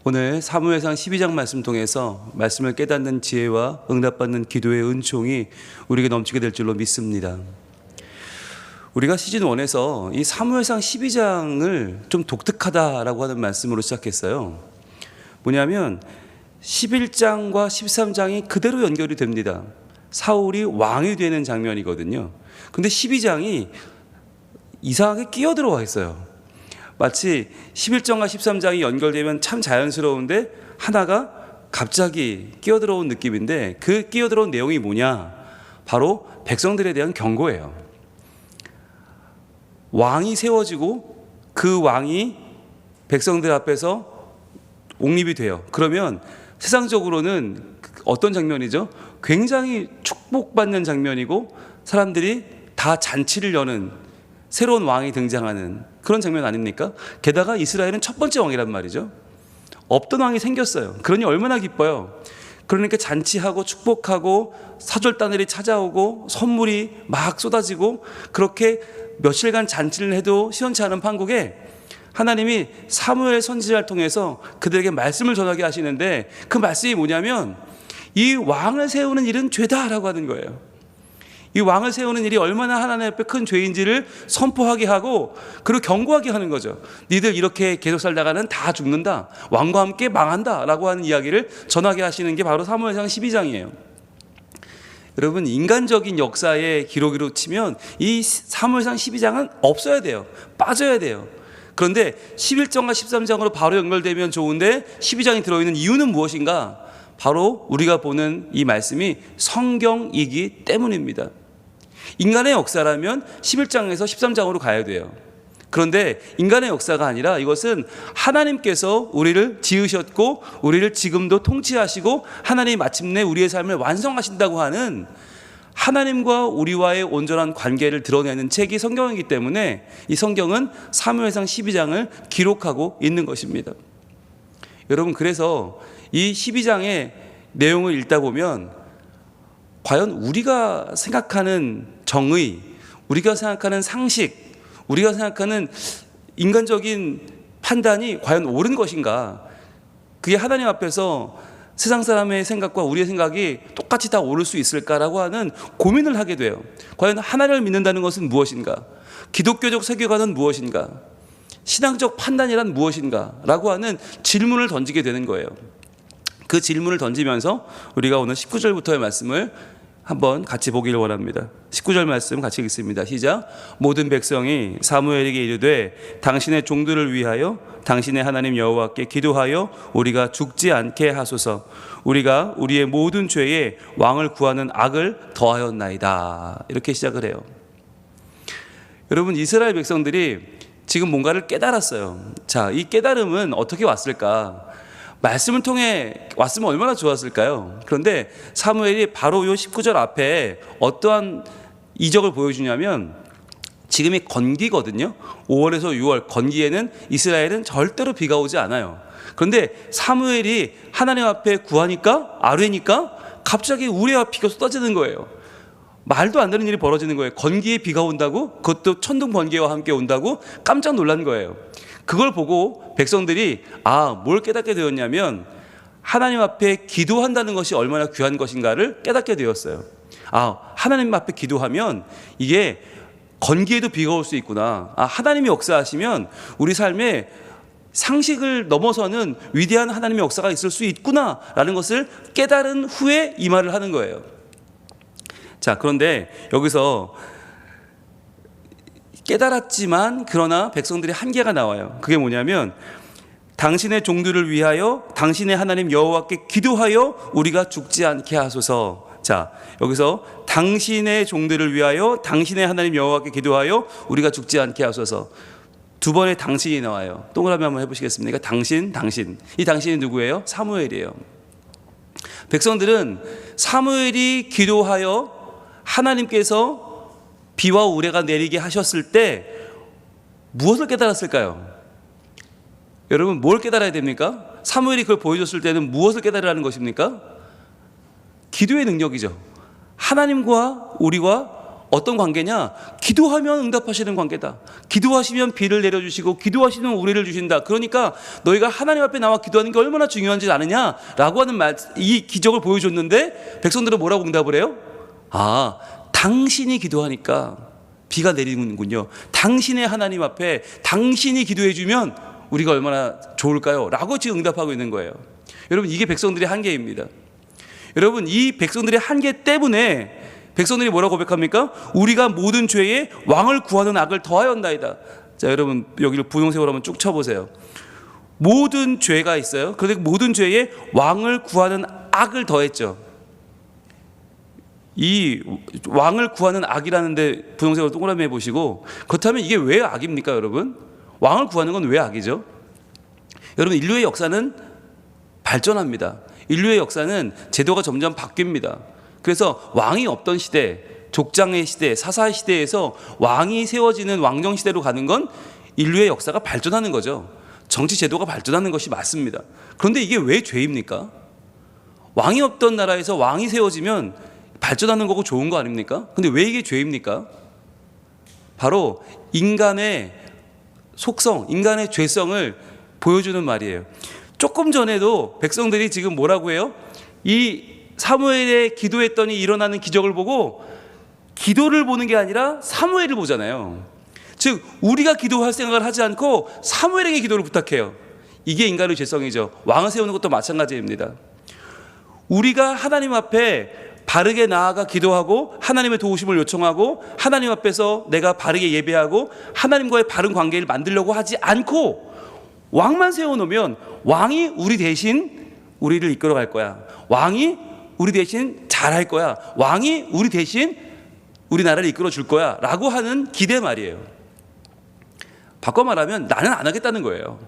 오늘 사무엘상 12장 말씀 통해서 말씀을 깨닫는 지혜와 응답받는 기도의 은총이 우리에게 넘치게 될 줄로 믿습니다. 우리가 시즌 1에서 이 사무엘상 12장을 좀 독특하다라고 하는 말씀으로 시작했어요. 뭐냐면 11장과 13장이 그대로 연결이 됩니다. 사울이 왕이 되는 장면이거든요. 근데 12장이 이상하게 끼어 들어와 있어요. 마치 11장과 13장이 연결되면 참 자연스러운데 하나가 갑자기 끼어 들어온 느낌인데, 그 끼어 들어온 내용이 뭐냐? 바로 백성들에 대한 경고예요. 왕이 세워지고 그 왕이 백성들 앞에서 옹립이 돼요. 그러면 세상적으로는 어떤 장면이죠? 굉장히 축복받는 장면이고 사람들이 다 잔치를 여는 새로운 왕이 등장하는 그런 장면 아닙니까? 게다가 이스라엘은 첫 번째 왕이란 말이죠. 없던 왕이 생겼어요. 그러니 얼마나 기뻐요. 그러니까 잔치하고 축복하고 사절단들이 찾아오고 선물이 막 쏟아지고, 그렇게 며칠간 잔치를 해도 시원치 않은 판국에 하나님이 사무엘 선지자를 통해서 그들에게 말씀을 전하게 하시는데, 그 말씀이 뭐냐면 이 왕을 세우는 일은 죄다라고 하는 거예요. 이 왕을 세우는 일이 얼마나 하나님 앞에 큰 죄인지를 선포하게 하고, 그리고 경고하게 하는 거죠. 니들 이렇게 계속 살다가는 다 죽는다, 왕과 함께 망한다 라고 하는 이야기를 전하게 하시는 게 바로 사무엘상 12장이에요 여러분, 인간적인 역사의 기록으로 치면 이 사무엘상 12장은 없어야 돼요. 빠져야 돼요. 그런데 11장과 13장으로 바로 연결되면 좋은데 12장이 들어있는 이유는 무엇인가? 바로 우리가 보는 이 말씀이 성경이기 때문입니다. 인간의 역사라면 11장에서 13장으로 가야 돼요. 그런데 인간의 역사가 아니라 이것은 하나님께서 우리를 지으셨고 우리를 지금도 통치하시고 하나님이 마침내 우리의 삶을 완성하신다고 하는 하나님과 우리와의 온전한 관계를 드러내는 책이 성경이기 때문에 이 성경은 사무엘상 12장을 기록하고 있는 것입니다. 여러분, 그래서 이 12장의 내용을 읽다 보면 과연 우리가 생각하는 정의, 우리가 생각하는 상식, 우리가 생각하는 인간적인 판단이 과연 옳은 것인가? 그게 하나님 앞에서 세상 사람의 생각과 우리의 생각이 똑같이 다 옳을 수 있을까라고 하는 고민을 하게 돼요. 과연 하나님을 믿는다는 것은 무엇인가? 기독교적 세계관은 무엇인가? 신앙적 판단이란 무엇인가? 라고 하는 질문을 던지게 되는 거예요. 그 질문을 던지면서 우리가 오늘 19절부터의 말씀을 한번 같이 보기를 원합니다. 19절 말씀 같이 읽습니다. 시작. 모든 백성이 사무엘에게 이르되 당신의 종들을 위하여 당신의 하나님 여호와께 기도하여 우리가 죽지 않게 하소서. 우리가 우리의 모든 죄에 왕을 구하는 악을 더하였나이다. 이렇게 시작을 해요. 여러분, 이스라엘 백성들이 지금 뭔가를 깨달았어요. 자, 이 깨달음은 어떻게 왔을까? 말씀을 통해 왔으면 얼마나 좋았을까요? 그런데 사무엘이 바로 이 19절 앞에 어떠한 이적을 보여주냐면, 지금이 건기거든요. 5월에서 6월 건기에는 이스라엘은 절대로 비가 오지 않아요. 그런데 사무엘이 하나님 앞에 구하니까, 아뢰니까 갑자기 우레와 비가 쏟아지는 거예요. 말도 안 되는 일이 벌어지는 거예요. 건기에 비가 온다고? 그것도 천둥 번개와 함께 온다고? 깜짝 놀란 거예요. 그걸 보고 백성들이 뭘 깨닫게 되었냐면, 하나님 앞에 기도한다는 것이 얼마나 귀한 것인가를 깨닫게 되었어요. 하나님 앞에 기도하면 이게 건기에도 비가 올 수 있구나. 하나님이 역사하시면 우리 삶에 상식을 넘어서는 위대한 하나님의 역사가 있을 수 있구나라는 것을 깨달은 후에 이 말을 하는 거예요. 자, 그런데 여기서 깨달았지만 그러나 백성들의 한계가 나와요. 그게 뭐냐면, 당신의 종들을 위하여 당신의 하나님 여호와께 기도하여 우리가 죽지 않게 하소서. 자, 여기서 당신의 종들을 위하여 당신의 하나님 여호와께 기도하여 우리가 죽지 않게 하소서. 두 번의 당신이 나와요. 동그라미 한번 해보시겠습니까? 당신. 이 당신이 누구예요? 사무엘이에요. 백성들은 사무엘이 기도하여 하나님께서 비와 우레가 내리게 하셨을 때 무엇을 깨달았을까요? 여러분, 뭘 깨달아야 됩니까? 사무엘이 그걸 보여줬을 때는 무엇을 깨달으라는 것입니까? 기도의 능력이죠. 하나님과 우리와 어떤 관계냐? 기도하면 응답하시는 관계다. 기도하시면 비를 내려주시고 기도하시면 우레를 주신다. 그러니까 너희가 하나님 앞에 나와 기도하는 게 얼마나 중요한지 아느냐라고 하는 이 기적을 보여줬는데 백성들은 뭐라고 응답을 해요? 당신이 기도하니까 비가 내리는군요. 당신의 하나님 앞에 당신이 기도해 주면 우리가 얼마나 좋을까요? 라고 지금 응답하고 있는 거예요. 여러분, 이게 백성들의 한계입니다. 여러분, 이 백성들의 한계 때문에 백성들이 뭐라고 고백합니까? 우리가 모든 죄에 왕을 구하는 악을 더하였나이다. 자, 여러분 여기를 분홍색으로 한번 쭉 쳐보세요. 모든 죄가 있어요. 그런데 모든 죄에 왕을 구하는 악을 더했죠. 이 왕을 구하는 악이라는데 분홍색으로 동그라미 해보시고, 그렇다면 이게 왜 악입니까 여러분? 왕을 구하는 건 왜 악이죠? 여러분, 인류의 역사는 발전합니다. 인류의 역사는 제도가 점점 바뀝니다. 그래서 왕이 없던 시대, 족장의 시대, 사사의 시대에서 왕이 세워지는 왕정 시대로 가는 건 인류의 역사가 발전하는 거죠. 정치 제도가 발전하는 것이 맞습니다. 그런데 이게 왜 죄입니까? 왕이 없던 나라에서 왕이 세워지면 발전하는 거고 좋은 거 아닙니까? 근데 왜 이게 죄입니까? 바로 인간의 속성, 인간의 죄성을 보여주는 말이에요. 조금 전에도 백성들이 지금 뭐라고 해요? 이 사무엘의 기도했더니 일어나는 기적을 보고 기도를 보는 게 아니라 사무엘을 보잖아요. 즉 우리가 기도할 생각을 하지 않고 사무엘에게 기도를 부탁해요. 이게 인간의 죄성이죠. 왕을 세우는 것도 마찬가지입니다. 우리가 하나님 앞에 바르게 나아가 기도하고 하나님의 도우심을 요청하고 하나님 앞에서 내가 바르게 예배하고 하나님과의 바른 관계를 만들려고 하지 않고 왕만 세워놓으면 왕이 우리 대신 우리를 이끌어갈 거야. 왕이 우리 대신 잘할 거야. 왕이 우리 대신 우리나라를 이끌어 줄 거야 라고 하는 기대 말이에요. 바꿔 말하면 나는 안 하겠다는 거예요.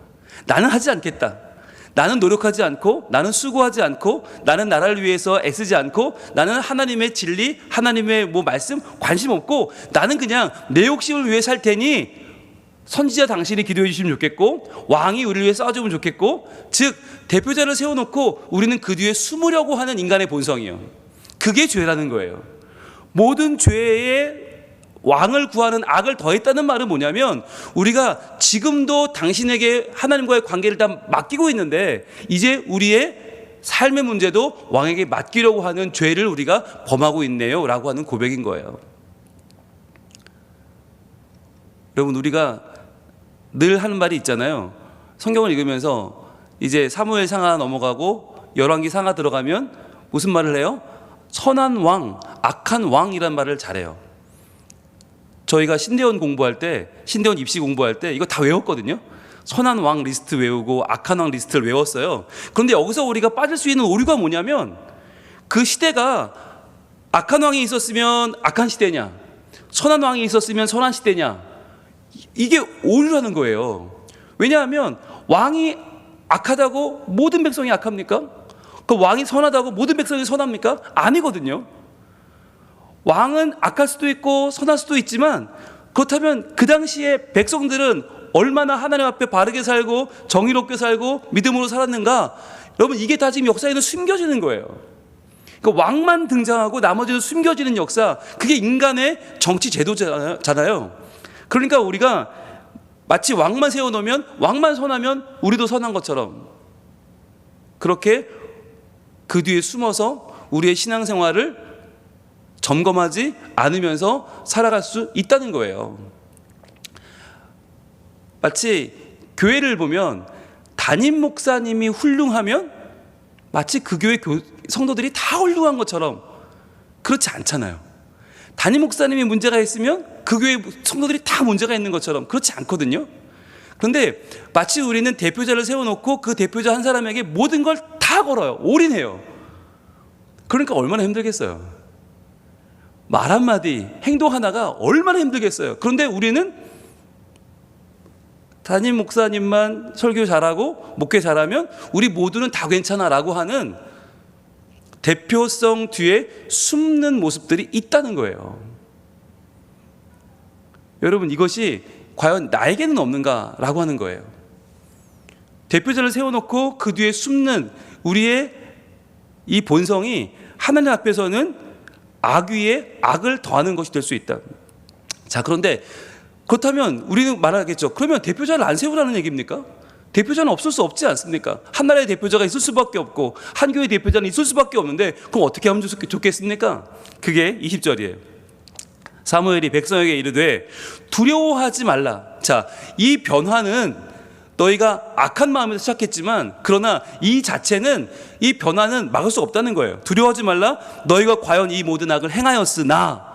나는 하지 않겠다. 나는 노력하지 않고, 나는 수고하지 않고, 나는 나라를 위해서 애쓰지 않고, 나는 하나님의 진리, 하나님의 말씀 관심 없고, 나는 그냥 내 욕심을 위해 살 테니 선지자 당신이 기도해 주시면 좋겠고, 왕이 우리를 위해 싸워주면 좋겠고, 즉 대표자를 세워놓고 우리는 그 뒤에 숨으려고 하는 인간의 본성이에요. 그게 죄라는 거예요. 모든 죄에 왕을 구하는 악을 더했다는 말은 뭐냐면, 우리가 지금도 당신에게 하나님과의 관계를 다 맡기고 있는데 이제 우리의 삶의 문제도 왕에게 맡기려고 하는 죄를 우리가 범하고 있네요 라고 하는 고백인 거예요. 여러분, 우리가 늘 하는 말이 있잖아요. 성경을 읽으면서 이제 사무엘 상하 넘어가고 열왕기 상하 들어가면 무슨 말을 해요? 선한 왕, 악한 왕이란 말을 잘해요. 저희가 신대원 공부할 때, 신대원 입시 공부할 때 이거 다 외웠거든요. 선한 왕 리스트 외우고 악한 왕 리스트를 외웠어요. 그런데 여기서 우리가 빠질 수 있는 오류가 뭐냐면, 그 시대가 악한 왕이 있었으면 악한 시대냐, 선한 왕이 있었으면 선한 시대냐, 이게 오류라는 거예요. 왜냐하면 왕이 악하다고 모든 백성이 악합니까? 그 왕이 선하다고 모든 백성이 선합니까? 아니거든요. 왕은 악할 수도 있고 선할 수도 있지만, 그렇다면 그 당시에 백성들은 얼마나 하나님 앞에 바르게 살고 정의롭게 살고 믿음으로 살았는가? 여러분, 이게 다 지금 역사에는 숨겨지는 거예요. 그러니까 왕만 등장하고 나머지는 숨겨지는 역사, 그게 인간의 정치 제도잖아요. 그러니까 우리가 마치 왕만 세워놓으면, 왕만 선하면 우리도 선한 것처럼, 그렇게 그 뒤에 숨어서 우리의 신앙생활을 점검하지 않으면서 살아갈 수 있다는 거예요. 마치 교회를 보면 담임 목사님이 훌륭하면 마치 그 교회 성도들이 다 훌륭한 것처럼, 그렇지 않잖아요. 담임 목사님이 문제가 있으면 그 교회 성도들이 다 문제가 있는 것처럼, 그렇지 않거든요. 그런데 마치 우리는 대표자를 세워놓고 그 대표자 한 사람에게 모든 걸 다 걸어요. 올인해요. 그러니까 얼마나 힘들겠어요. 말 한마디, 행동 하나가 얼마나 힘들겠어요. 그런데 우리는 담임 목사님만 설교 잘하고 목회 잘하면 우리 모두는 다 괜찮아라고 하는 대표성 뒤에 숨는 모습들이 있다는 거예요. 여러분, 이것이 과연 나에게는 없는가라고 하는 거예요. 대표자를 세워놓고 그 뒤에 숨는 우리의 이 본성이 하나님 앞에서는 악 위에 악을 더하는 것이 될 수 있다. 자, 그런데 그렇다면 우리는 말하겠죠. 그러면 대표자를 안 세우라는 얘기입니까? 대표자는 없을 수 없지 않습니까? 한 나라의 대표자가 있을 수밖에 없고 한 교회의 대표자는 있을 수밖에 없는데 그럼 어떻게 하면 좋겠습니까? 그게 20절이에요. 사무엘이 백성에게 이르되 두려워하지 말라. 자, 이 변화는 너희가 악한 마음에서 시작했지만 그러나 이 자체는, 이 변화는 막을 수 없다는 거예요. 두려워하지 말라. 너희가 과연 이 모든 악을 행하였으나,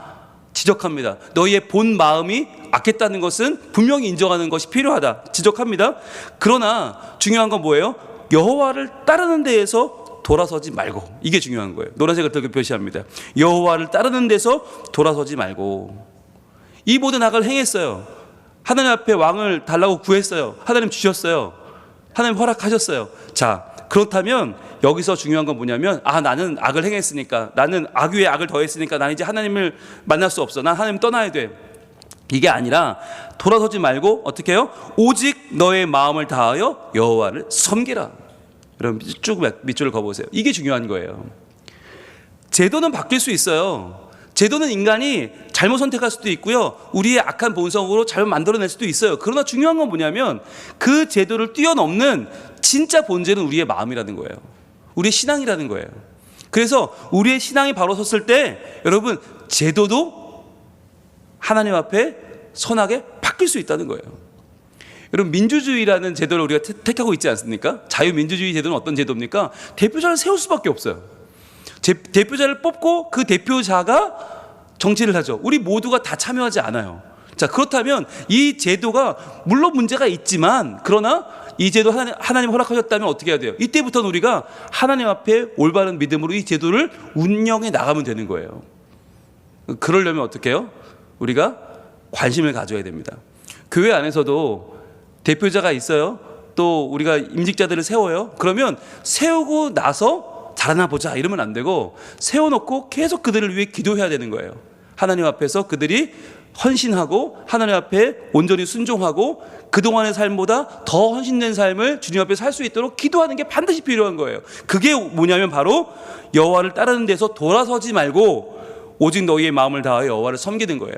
지적합니다. 너희의 본 마음이 악했다는 것은 분명히 인정하는 것이 필요하다. 지적합니다. 그러나 중요한 건 뭐예요? 여호와를 따르는 데에서 돌아서지 말고. 이게 중요한 거예요. 노란색을 그렇게 표시합니다. 여호와를 따르는 데서 돌아서지 말고. 이 모든 악을 행했어요. 하나님 앞에 왕을 달라고 구했어요. 하나님 주셨어요. 하나님 허락하셨어요. 자, 그렇다면 여기서 중요한 건 뭐냐면, 나는 악을 행했으니까, 나는 악 위에 악을 더했으니까 난 이제 하나님을 만날 수 없어. 난 하나님 떠나야 돼. 이게 아니라 돌아서지 말고 어떻게 해요? 오직 너의 마음을 다하여 여호와를 섬기라. 여러분 쭉 밑줄을 그어보세요. 이게 중요한 거예요. 제도는 바뀔 수 있어요. 제도는 인간이 잘못 선택할 수도 있고요, 우리의 악한 본성으로 잘못 만들어낼 수도 있어요. 그러나 중요한 건 뭐냐면 그 제도를 뛰어넘는 진짜 본질은 우리의 마음이라는 거예요. 우리의 신앙이라는 거예요. 그래서 우리의 신앙이 바로 섰을 때 여러분 제도도 하나님 앞에 선하게 바뀔 수 있다는 거예요. 여러분 민주주의라는 제도를 우리가 택하고 있지 않습니까? 자유민주주의 제도는 어떤 제도입니까? 대표자를 세울 수밖에 없어요. 대표자를 뽑고 그 대표자가 정치를 하죠. 우리 모두가 다 참여하지 않아요. 자, 그렇다면 이 제도가 물론 문제가 있지만 그러나 이 제도 하나님 허락하셨다면 어떻게 해야 돼요? 이때부터는 우리가 하나님 앞에 올바른 믿음으로 이 제도를 운영해 나가면 되는 거예요. 그러려면 어떻게 해요? 우리가 관심을 가져야 됩니다. 교회 안에서도 대표자가 있어요. 또 우리가 임직자들을 세워요. 그러면 세우고 나서 잘하나 보자 이러면 안 되고, 세워놓고 계속 그들을 위해 기도해야 되는 거예요. 하나님 앞에서 그들이 헌신하고 하나님 앞에 온전히 순종하고 그동안의 삶보다 더 헌신된 삶을 주님 앞에 살 수 있도록 기도하는 게 반드시 필요한 거예요. 그게 뭐냐면 바로 여호와를 따르는 데서 돌아서지 말고 오직 너희의 마음을 다하여 여호와를 섬기는 거예요.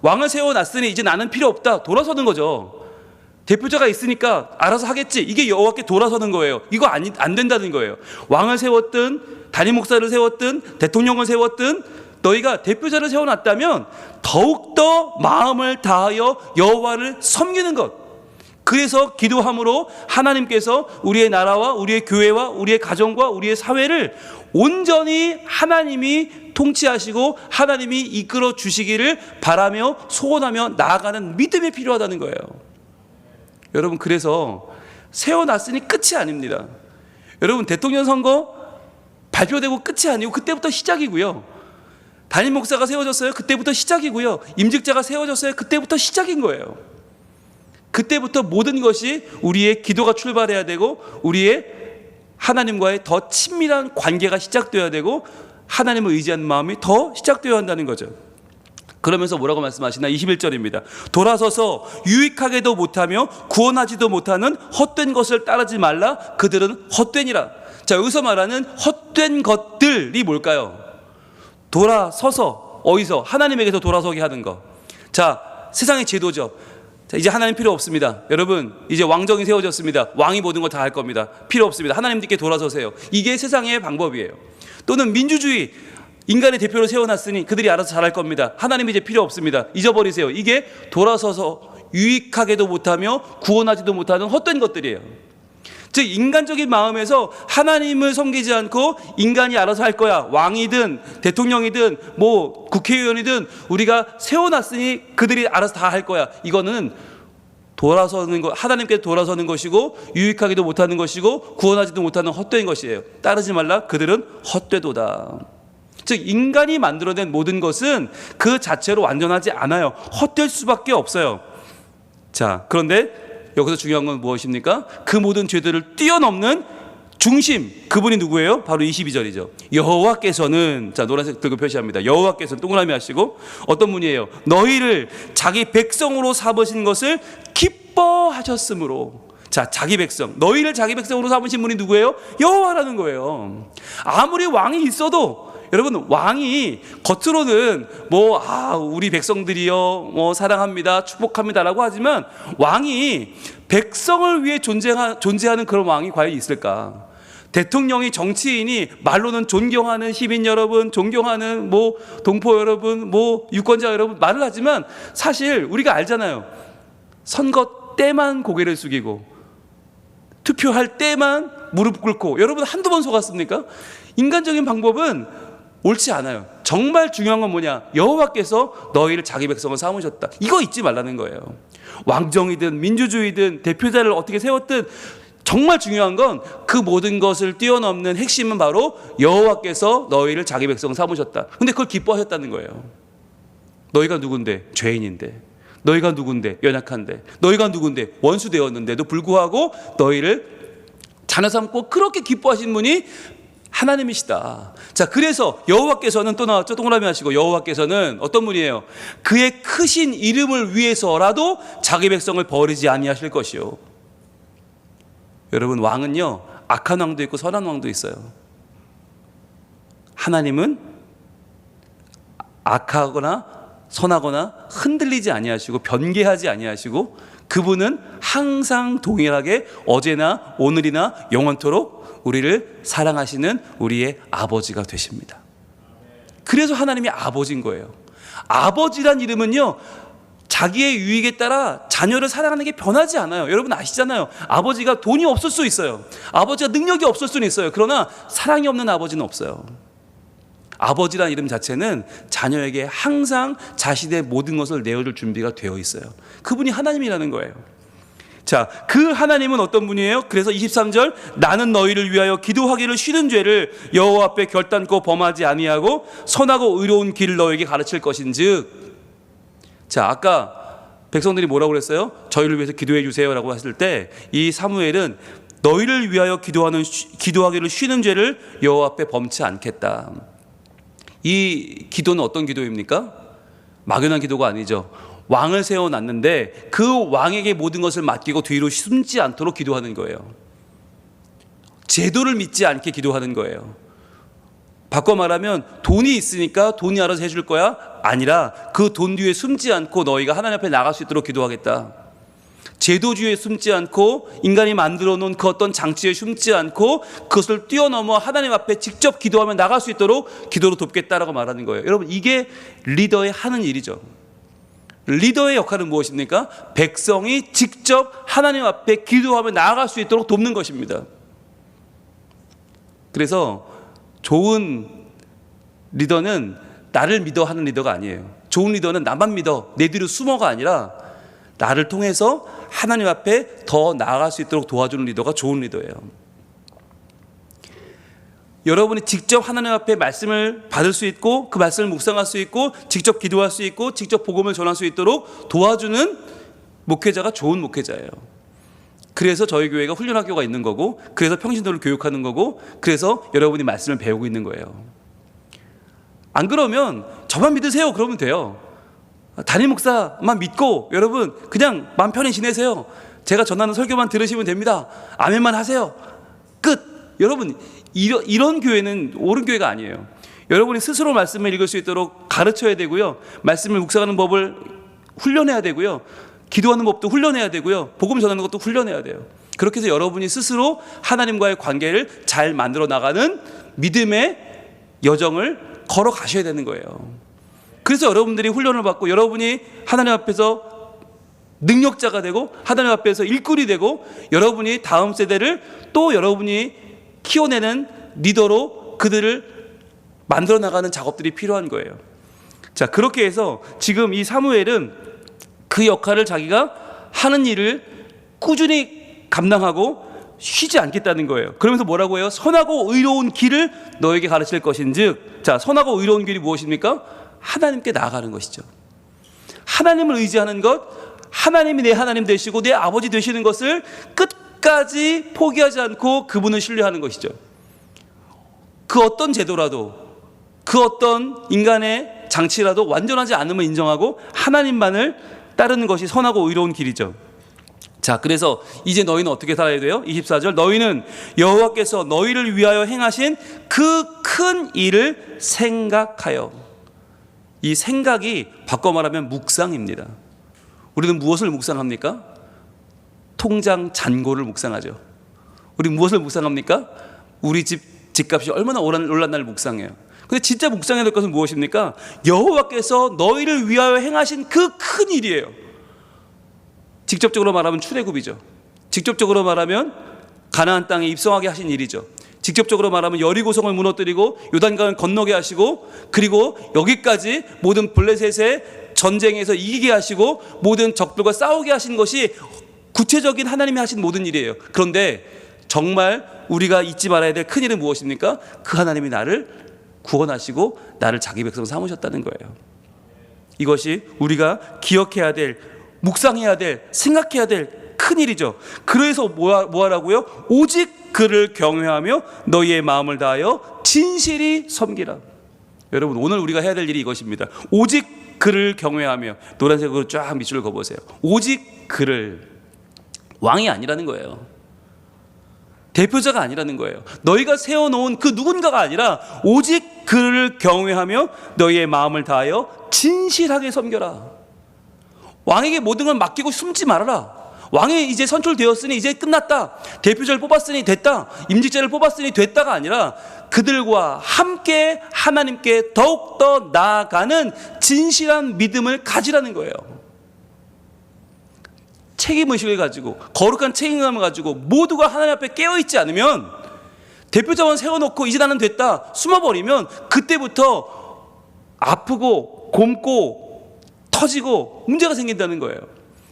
왕을 세워놨으니 이제 나는 필요 없다, 돌아서는 거죠. 대표자가 있으니까 알아서 하겠지, 이게 여호와께 돌아서는 거예요. 이거 안 된다는 거예요. 왕을 세웠든 담임 목사를 세웠든 대통령을 세웠든 너희가 대표자를 세워놨다면 더욱더 마음을 다하여 여호와를 섬기는 것, 그래서 기도함으로 하나님께서 우리의 나라와 우리의 교회와 우리의 가정과 우리의 사회를 온전히 하나님이 통치하시고 하나님이 이끌어 주시기를 바라며 소원하며 나아가는 믿음이 필요하다는 거예요. 여러분, 그래서 세워놨으니 끝이 아닙니다. 여러분, 대통령 선거 발표되고 끝이 아니고 그때부터 시작이고요, 담임 목사가 세워졌어요, 그때부터 시작이고요, 임직자가 세워졌어요, 그때부터 시작인 거예요. 그때부터 모든 것이 우리의 기도가 출발해야 되고 우리의 하나님과의 더 친밀한 관계가 시작되어야 되고 하나님을 의지하는 마음이 더 시작되어야 한다는 거죠. 그러면서 뭐라고 말씀하시나? 21절입니다. 돌아서서 유익하게도 못하며 구원하지도 못하는 헛된 것을 따르지 말라. 그들은 헛되니라. 자, 여기서 말하는 헛된 것들이 뭘까요? 돌아서서, 어디서? 하나님에게서 돌아서게 하는 것. 자, 세상의 제도죠. 자, 이제 하나님 필요 없습니다. 여러분, 이제 왕정이 세워졌습니다. 왕이 모든 걸 다 할 겁니다. 필요 없습니다. 하나님께 돌아서세요. 이게 세상의 방법이에요. 또는 민주주의, 인간의 대표로 세워놨으니 그들이 알아서 잘할 겁니다. 하나님 이제 필요 없습니다. 잊어버리세요. 이게 돌아서서 유익하게도 못하며 구원하지도 못하는 헛된 것들이에요. 즉 인간적인 마음에서 하나님을 섬기지 않고 인간이 알아서 할 거야, 왕이든 대통령이든 뭐 국회의원이든 우리가 세워놨으니 그들이 알아서 다 할 거야, 이거는 돌아서는 것, 하나님께 돌아서는 것이고 유익하기도 못하는 것이고 구원하지도 못하는 헛된 것이에요. 따르지 말라. 그들은 헛되도다. 즉 인간이 만들어낸 모든 것은 그 자체로 완전하지 않아요. 헛될 수밖에 없어요. 자, 그런데 여기서 중요한 건 무엇입니까? 그 모든 죄들을 뛰어넘는 중심, 그분이 누구예요? 바로 22절이죠. 여호와께서는, 자, 노란색 들고 표시합니다. 여호와께서는 동그라미 하시고 어떤 분이에요? 너희를 자기 백성으로 삼으신 것을 기뻐하셨으므로. 자, 자기 백성, 너희를 자기 백성으로 삼으신 분이 누구예요? 여호와라는 거예요. 아무리 왕이 있어도 여러분, 왕이 겉으로는 우리 백성들이요 사랑합니다, 축복합니다라고 하지만 왕이 백성을 위해 존재하는 그런 왕이 과연 있을까? 대통령이, 정치인이 말로는 존경하는 시민 여러분, 존경하는 동포 여러분, 유권자 여러분 말을 하지만 사실 우리가 알잖아요. 선거 때만 고개를 숙이고 투표할 때만 무릎 꿇고, 여러분 한두 번 속았습니까? 인간적인 방법은 옳지 않아요. 정말 중요한 건 뭐냐? 여호와께서 너희를 자기 백성을 삼으셨다. 이거 잊지 말라는 거예요. 왕정이든 민주주의든 대표자를 어떻게 세웠든 정말 중요한 건 그 모든 것을 뛰어넘는 핵심은 바로 여호와께서 너희를 자기 백성 삼으셨다. 근데 그걸 기뻐하셨다는 거예요. 너희가 누군데? 죄인인데. 너희가 누군데? 연약한데. 너희가 누군데? 원수 되었는데도 불구하고 너희를 자녀 삼고 그렇게 기뻐하신 분이 하나님이시다. 자, 그래서 여호와께서는 또 나왔죠. 동그라미 하시고, 여호와께서는 어떤 분이에요? 그의 크신 이름을 위해서라도 자기 백성을 버리지 아니하실 것이요. 여러분, 왕은요 악한 왕도 있고 선한 왕도 있어요. 하나님은 악하거나 선하거나 흔들리지 아니하시고 변개하지 아니하시고, 그분은 항상 동일하게 어제나 오늘이나 영원토록 우리를 사랑하시는 우리의 아버지가 되십니다. 그래서 하나님이 아버지인 거예요. 아버지란 이름은요 자기의 유익에 따라 자녀를 사랑하는 게 변하지 않아요. 여러분 아시잖아요. 아버지가 돈이 없을 수 있어요. 아버지가 능력이 없을 수는 있어요. 그러나 사랑이 없는 아버지는 없어요. 아버지라는 이름 자체는 자녀에게 항상 자신의 모든 것을 내어줄 준비가 되어 있어요. 그분이 하나님이라는 거예요. 자, 그 하나님은 어떤 분이에요? 그래서 23절, 나는 너희를 위하여 기도하기를 쉬는 죄를 여호와 앞에 결단코 범하지 아니하고 선하고 의로운 길을 너에게 가르칠 것인즉. 자, 아까 백성들이 뭐라고 그랬어요? 저희를 위해서 기도해 주세요라고 했을 때 이 사무엘은 너희를 위하여 기도하기를 쉬는 죄를 여호와 앞에 범치 않겠다. 이 기도는 어떤 기도입니까? 막연한 기도가 아니죠. 왕을 세워놨는데 그 왕에게 모든 것을 맡기고 뒤로 숨지 않도록 기도하는 거예요. 제도를 믿지 않게 기도하는 거예요. 바꿔 말하면 돈이 있으니까 돈이 알아서 해줄 거야? 아니라 그 돈 뒤에 숨지 않고 너희가 하나님 앞에 나갈 수 있도록 기도하겠다. 제도주의에 숨지 않고 인간이 만들어 놓은 그 어떤 장치에 숨지 않고 그것을 뛰어넘어 하나님 앞에 직접 기도하며 나갈 수 있도록 기도로 돕겠다라고 말하는 거예요. 여러분, 이게 리더의 하는 일이죠. 리더의 역할은 무엇입니까? 백성이 직접 하나님 앞에 기도하며 나아갈 수 있도록 돕는 것입니다. 그래서 좋은 리더는 나를 믿어 하는 리더가 아니에요. 좋은 리더는 나만 믿어, 내 뒤로 숨어가 아니라 나를 통해서 하나님 앞에 더 나아갈 수 있도록 도와주는 리더가 좋은 리더예요. 여러분이 직접 하나님 앞에 말씀을 받을 수 있고 그 말씀을 묵상할 수 있고 직접 기도할 수 있고 직접 복음을 전할 수 있도록 도와주는 목회자가 좋은 목회자예요. 그래서 저희 교회가 훈련학교가 있는 거고, 그래서 평신도를 교육하는 거고, 그래서 여러분이 말씀을 배우고 있는 거예요. 안 그러면 저만 믿으세요 그러면 돼요. 담임 목사만 믿고 여러분 그냥 마음 편히 지내세요. 제가 전하는 설교만 들으시면 됩니다. 아멘만 하세요. 끝. 여러분, 이런 교회는 옳은 교회가 아니에요. 여러분이 스스로 말씀을 읽을 수 있도록 가르쳐야 되고요, 말씀을 묵상하는 법을 훈련해야 되고요, 기도하는 법도 훈련해야 되고요, 복음 전하는 것도 훈련해야 돼요. 그렇게 해서 여러분이 스스로 하나님과의 관계를 잘 만들어 나가는 믿음의 여정을 걸어 가셔야 되는 거예요. 그래서 여러분들이 훈련을 받고 여러분이 하나님 앞에서 능력자가 되고 하나님 앞에서 일꾼이 되고 여러분이 다음 세대를 또 여러분이 키워내는 리더로 그들을 만들어 나가는 작업들이 필요한 거예요. 자, 그렇게 해서 지금 이 사무엘은 그 역할을 자기가 하는 일을 꾸준히 감당하고 쉬지 않겠다는 거예요. 그러면서 뭐라고 해요? 선하고 의로운 길을 너에게 가르칠 것인즉. 자, 선하고 의로운 길이 무엇입니까? 하나님께 나아가는 것이죠. 하나님을 의지하는 것, 하나님이 내 하나님 되시고 내 아버지 되시는 것을 끝까지 포기하지 않고 그분을 신뢰하는 것이죠. 그 어떤 제도라도, 그 어떤 인간의 장치라도 완전하지 않음을 인정하고 하나님만을 따르는 것이 선하고 의로운 길이죠. 자, 그래서 이제 너희는 어떻게 살아야 돼요? 24절, 너희는 여호와께서 너희를 위하여 행하신 그 큰 일을 생각하여. 이 생각이 바꿔 말하면 묵상입니다. 우리는 무엇을 묵상합니까? 통장 잔고를 묵상하죠. 우리 무엇을 묵상합니까? 우리 집값이 얼마나 올랐나를 묵상해요. 근데 진짜 묵상해야 될 것은 무엇입니까? 여호와께서 너희를 위하여 행하신 그 큰 일이에요. 직접적으로 말하면 출애굽이죠. 직접적으로 말하면 가나안 땅에 입성하게 하신 일이죠. 직접적으로 말하면 여리고성을 무너뜨리고 요단강을 건너게 하시고, 그리고 여기까지 모든 블레셋의 전쟁에서 이기게 하시고 모든 적들과 싸우게 하신 것이 구체적인 하나님이 하신 모든 일이에요. 그런데 정말 우리가 잊지 말아야 될 큰 일은 무엇입니까? 그 하나님이 나를 구원하시고 나를 자기 백성 삼으셨다는 거예요. 이것이 우리가 기억해야 될, 묵상해야 될, 생각해야 될 큰 일이죠. 그래서 뭐하라고요? 오직 그를 경외하며 너희의 마음을 다하여 진실이 섬기라. 여러분, 오늘 우리가 해야 될 일이 이것입니다. 오직 그를 경외하며. 노란색으로 쫙 밑줄을 그어보세요. 오직 그를. 왕이 아니라는 거예요. 대표자가 아니라는 거예요. 너희가 세워놓은 그 누군가가 아니라 오직 그를 경외하며 너희의 마음을 다하여 진실하게 섬겨라. 왕에게 모든 걸 맡기고 숨지 말아라. 왕이 이제 선출되었으니 이제 끝났다. 대표자를 뽑았으니 됐다. 임직자를 뽑았으니 됐다가 아니라 그들과 함께 하나님께 더욱더 나아가는 진실한 믿음을 가지라는 거예요. 책임의식을 가지고, 거룩한 책임감을 가지고 모두가 하나님 앞에 깨어있지 않으면, 대표자만 세워놓고 이제 나는 됐다 숨어버리면 그때부터 아프고 곪고 터지고 문제가 생긴다는 거예요.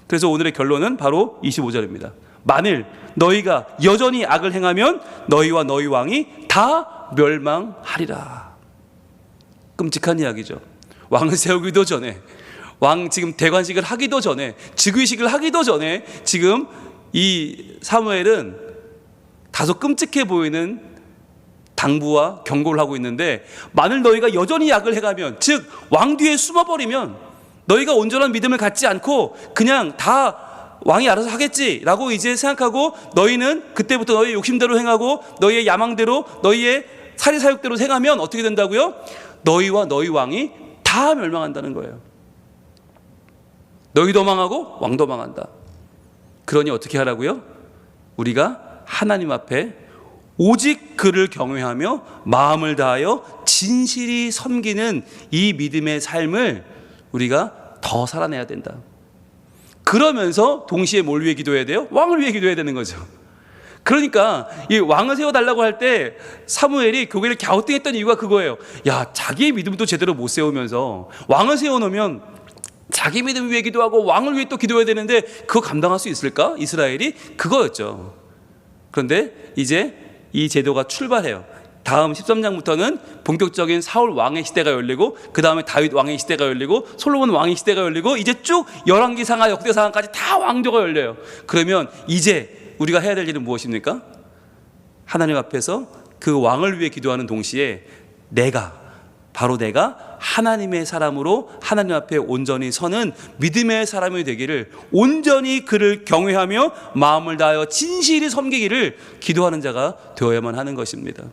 그래서 오늘의 결론은 바로 25절입니다. 만일 너희가 여전히 악을 행하면 너희와 너희 왕이 다 멸망하리라. 끔찍한 이야기죠. 왕을 세우기도 전에, 왕 지금 대관식을 하기도 전에, 즉위식을 하기도 전에 지금 이 사무엘은 다소 끔찍해 보이는 당부와 경고를 하고 있는데, 만일 너희가 여전히 악을 해가면, 즉 왕 뒤에 숨어버리면, 너희가 온전한 믿음을 갖지 않고 그냥 다 왕이 알아서 하겠지라고 이제 생각하고 너희는 그때부터 너희의 욕심대로 행하고 너희의 야망대로, 너희의 사리사욕대로 행하면 어떻게 된다고요? 너희와 너희 왕이 다 멸망한다는 거예요. 너희도 망하고 왕도 망한다. 그러니 어떻게 하라고요? 우리가 하나님 앞에 오직 그를 경외하며 마음을 다하여 진실이 섬기는 이 믿음의 삶을 우리가 더 살아내야 된다. 그러면서 동시에 뭘 위해 기도해야 돼요? 왕을 위해 기도해야 되는 거죠. 그러니까 이 왕을 세워달라고 할 때 사무엘이 교회를 갸우뚱했던 이유가 그거예요. 야, 자기의 믿음도 제대로 못 세우면서 왕을 세워놓으면 자기 믿음 위해 기도하고 왕을 위해 또 기도해야 되는데 그거 감당할 수 있을까? 이스라엘이 그거였죠. 그런데 이제 이 제도가 출발해요. 다음 13장부터는 본격적인 사울 왕의 시대가 열리고, 그 다음에 다윗 왕의 시대가 열리고, 솔로몬 왕의 시대가 열리고, 이제 쭉 열왕기상하 역대상하까지 다 왕조가 열려요. 그러면 이제 우리가 해야 될 일은 무엇입니까? 하나님 앞에서 그 왕을 위해 기도하는 동시에 바로 내가 하나님의 사람으로 하나님 앞에 온전히 서는 믿음의 사람이 되기를, 온전히 그를 경외하며 마음을 다하여 진실히 섬기기를 기도하는 자가 되어야만 하는 것입니다.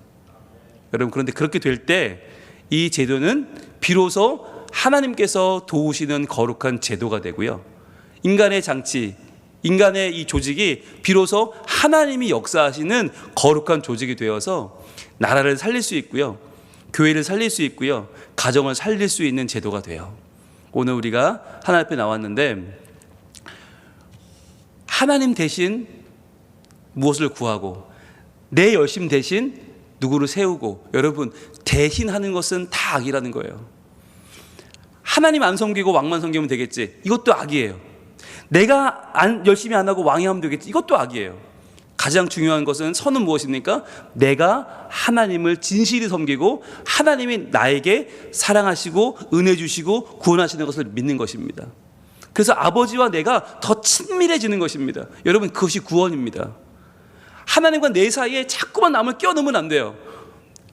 여러분, 그런데 그렇게 될 때 이 제도는 비로소 하나님께서 도우시는 거룩한 제도가 되고요, 인간의 장치, 인간의 이 조직이 비로소 하나님이 역사하시는 거룩한 조직이 되어서 나라를 살릴 수 있고요, 교회를 살릴 수 있고요, 가정을 살릴 수 있는 제도가 돼요. 오늘 우리가 하나님 앞에 나왔는데 하나님 대신 무엇을 구하고 내 열심 대신 누구를 세우고, 여러분, 대신하는 것은 다 악이라는 거예요. 하나님 안 섬기고 왕만 섬기면 되겠지, 이것도 악이에요. 내가 열심히 안 하고 왕이 하면 되겠지, 이것도 악이에요. 가장 중요한 것은 선은 무엇입니까? 내가 하나님을 진실히 섬기고 하나님이 나에게 사랑하시고 은혜 주시고 구원하시는 것을 믿는 것입니다. 그래서 아버지와 내가 더 친밀해지는 것입니다. 여러분, 그것이 구원입니다. 하나님과 내 사이에 자꾸만 남을 끼워넣으면 안 돼요.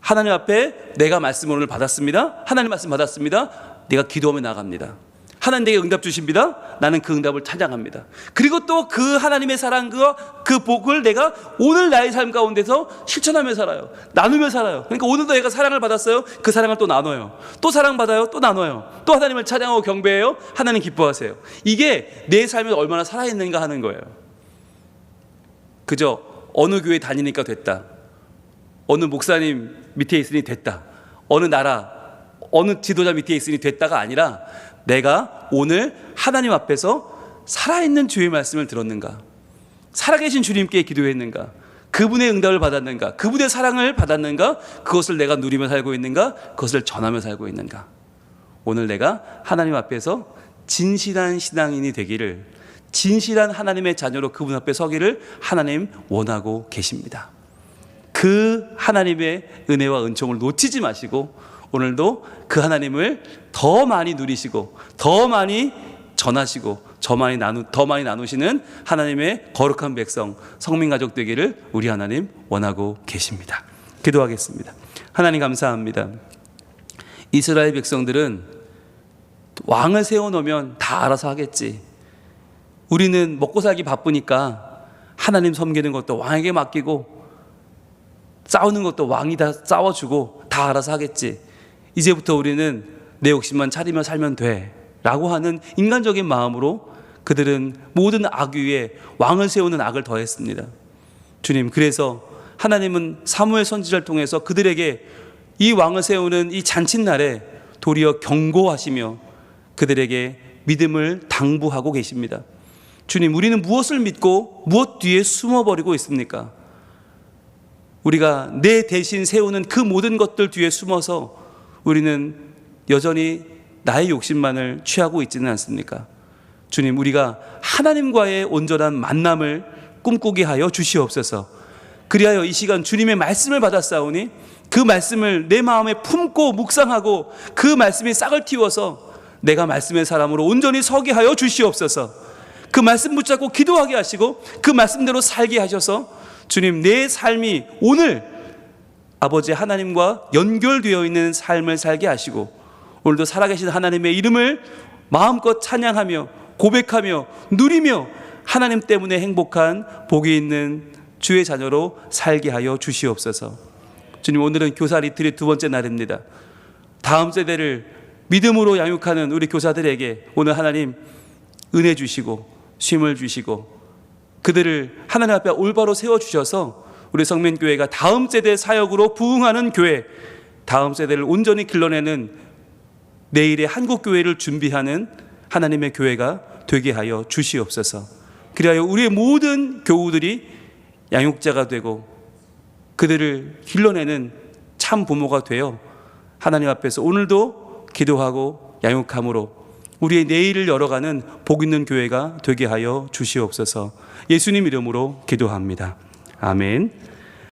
하나님 앞에 내가 말씀을 오늘 받았습니다. 하나님 말씀 받았습니다. 내가 기도하며 나갑니다. 하나님 내게 응답 주십니다. 나는 그 응답을 찬양합니다. 그리고 또 그 하나님의 사랑과 그 복을 내가 오늘 나의 삶 가운데서 실천하며 살아요. 나누며 살아요. 그러니까 오늘도 내가 사랑을 받았어요. 그 사랑을 또 나눠요. 또 사랑받아요. 또 나눠요. 또 하나님을 찬양하고 경배해요. 하나님 기뻐하세요. 이게 내 삶에 얼마나 살아있는가 하는 거예요. 그저 어느 교회 다니니까 됐다, 어느 목사님 밑에 있으니 됐다, 어느 나라 어느 지도자 밑에 있으니 됐다가 아니라 내가 오늘 하나님 앞에서 살아있는 주의 말씀을 들었는가, 살아계신 주님께 기도했는가, 그분의 응답을 받았는가, 그분의 사랑을 받았는가, 그것을 내가 누리며 살고 있는가, 그것을 전하며 살고 있는가. 오늘 내가 하나님 앞에서 진실한 신앙인이 되기를, 진실한 하나님의 자녀로 그분 앞에 서기를 하나님 원하고 계십니다. 그 하나님의 은혜와 은총을 놓치지 마시고 오늘도 그 하나님을 더 많이 누리시고 더 많이 전하시고 더 많이 나누시는 하나님의 거룩한 백성, 성민가족 되기를 우리 하나님 원하고 계십니다. 기도하겠습니다. 하나님 감사합니다. 이스라엘 백성들은 왕을 세워놓으면 다 알아서 하겠지, 우리는 먹고 살기 바쁘니까 하나님 섬기는 것도 왕에게 맡기고 싸우는 것도 왕이 다 싸워주고 다 알아서 하겠지, 이제부터 우리는 내 욕심만 차리며 살면 돼 라고 하는 인간적인 마음으로 그들은 모든 악 위에 왕을 세우는 악을 더했습니다. 주님, 그래서 하나님은 사무엘 선지자를 통해서 그들에게 이 왕을 세우는 이 잔칫날에 도리어 경고하시며 그들에게 믿음을 당부하고 계십니다. 주님, 우리는 무엇을 믿고 무엇 뒤에 숨어버리고 있습니까? 우리가 내 대신 세우는 그 모든 것들 뒤에 숨어서 우리는 여전히 나의 욕심만을 취하고 있지는 않습니까? 주님, 우리가 하나님과의 온전한 만남을 꿈꾸게 하여 주시옵소서. 그리하여 이 시간 주님의 말씀을 받았사오니 그 말씀을 내 마음에 품고 묵상하고 그 말씀이 싹을 틔워서 내가 말씀의 사람으로 온전히 서게 하여 주시옵소서. 그 말씀 붙잡고 기도하게 하시고 그 말씀대로 살게 하셔서 주님, 내 삶이 오늘 아버지 하나님과 연결되어 있는 삶을 살게 하시고 오늘도 살아계신 하나님의 이름을 마음껏 찬양하며 고백하며 누리며 하나님 때문에 행복한 복이 있는 주의 자녀로 살게 하여 주시옵소서. 주님, 오늘은 교사 리트릿 2번째 날입니다. 다음 세대를 믿음으로 양육하는 우리 교사들에게 오늘 하나님 은혜 주시고 쉼을 주시고 그들을 하나님 앞에 올바로 세워주셔서 우리 성민교회가 다음 세대 사역으로 부응하는 교회, 다음 세대를 온전히 길러내는 내일의 한국교회를 준비하는 하나님의 교회가 되게 하여 주시옵소서. 그리하여 우리의 모든 교우들이 양육자가 되고 그들을 길러내는 참 부모가 되어 하나님 앞에서 오늘도 기도하고 양육함으로 우리의 내일을 열어가는 복 있는 교회가 되게 하여 주시옵소서. 예수님 이름으로 기도합니다. 아멘.